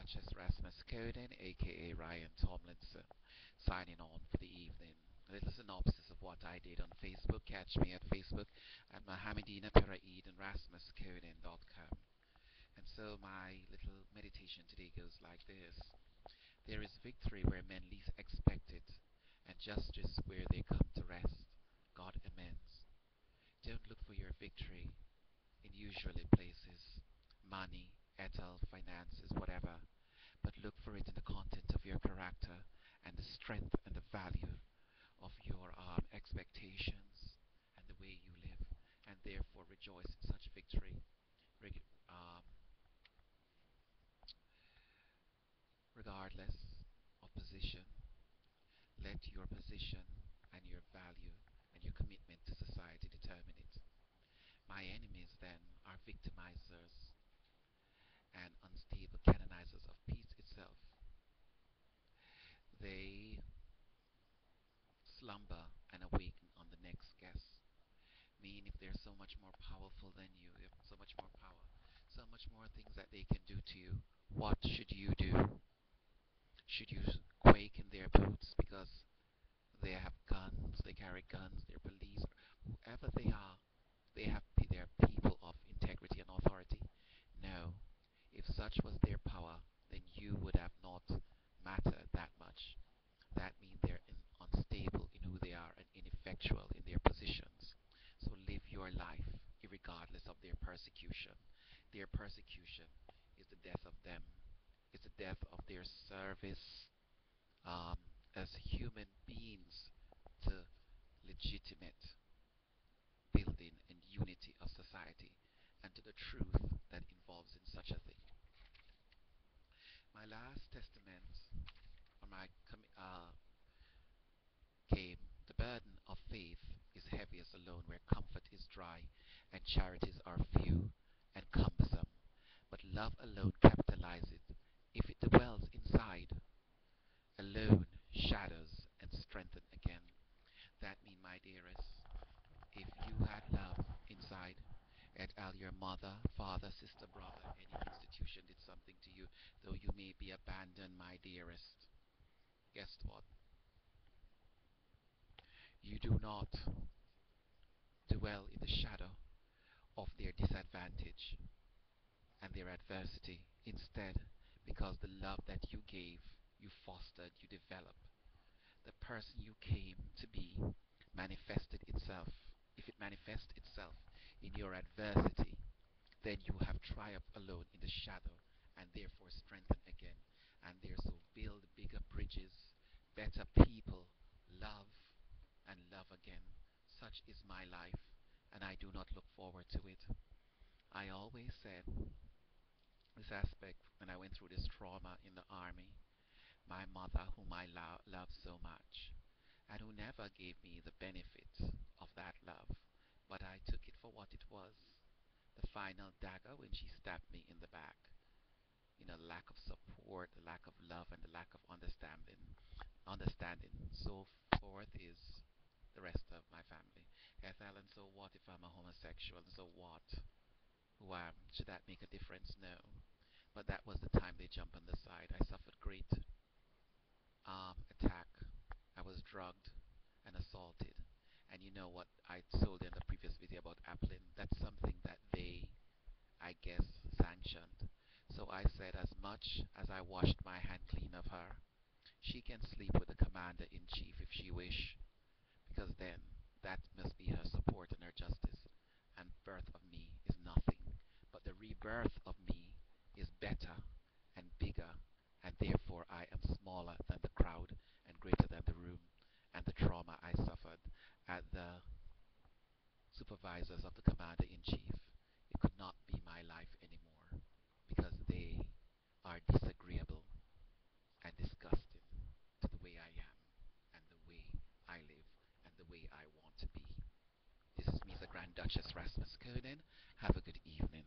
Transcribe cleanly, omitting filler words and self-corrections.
Duchess Rasmus Coden, aka Ryan Tomlinson, signing on for the evening. A little synopsis of what I did on Facebook. Catch me at Facebook at Mohamedina Paraid and RasmusCoden.com. And so my little meditation today goes like this. There is victory where men least expect it, and justice where they come to rest. God amends. Don't look for your victory in usually places, money, etal, finances, whatever, but look for it in the content of your character and the strength and the value of your expectations and the way you live, and therefore rejoice in such victory, um, regardless of position. Let your position and your value and your commitment to society determine it. My enemies then are victimizers and unstable canonizers of peace itself. They slumber and awaken on the next guess. Mean if they're so much more powerful than you, if so much more power, so much more things that they can do to you, what should you do? Should you quake in their boots because they have guns, they carry guns, they're police, whoever they are people of integrity and authority? No. If such was their power, then you would have not mattered that much. That means they're unstable in who they are and ineffectual in their positions. So live your life irregardless of their persecution. Their persecution is the death of them. It's the death of their service um, as human beings to legitimate building and unity of society and to the truth that involves in such a thing. My last testament, or my came, the burden of faith is heaviest alone where comfort is dry and charities are few and cumbersome. But love alone capitalizes if it dwells inside, alone shadows and strengthen again. That mean, my dearest, if you had love inside, et al. Your mother, father, sister, brother, any institution did something to you, though you may be abandoned, my dearest, guess what? You do not dwell in the shadow of their disadvantage and their adversity. Instead, because the love that you gave, you fostered, you developed, the person you came to be manifested itself. If it manifests itself in your adversity, then you have triumphed alone in the shadow and therefore strengthen again. And therefore build bigger bridges, better people, love and love again. Such is my life, and I do not look forward to it. I always said this aspect when I went through this trauma in the army. My mother, whom I love so much, and who never gave me the benefit of that love, but I took it for what it was, the final dagger when she stabbed me in the back. Lack of support, the lack of love, and the lack of understanding. So forth is the rest of my family. Ethel, and so what if I'm a homosexual? And so what? Who am? Should that make a difference? No. But that was the time they jumped on the side. I suffered great attack. I was drugged and assaulted. And you know what I told in the previous video about Applin? That's something that they, I guess, sanctioned. So I said, as much as I washed my hand clean of her, she can sleep with the commander-in-chief if she wish, because then that must be her support and her justice. And birth of me is nothing, but the rebirth of me is better and bigger, and therefore I am smaller than the crowd and greater than the room and the trauma I suffered at the supervisors of the commander-in-chief. It could not be my life anymore because they are disagreeable and disgusting to the way I am and the way I live and the way I want to be. This is me, the Grand Duchess Rasmus Coden. Have a good evening.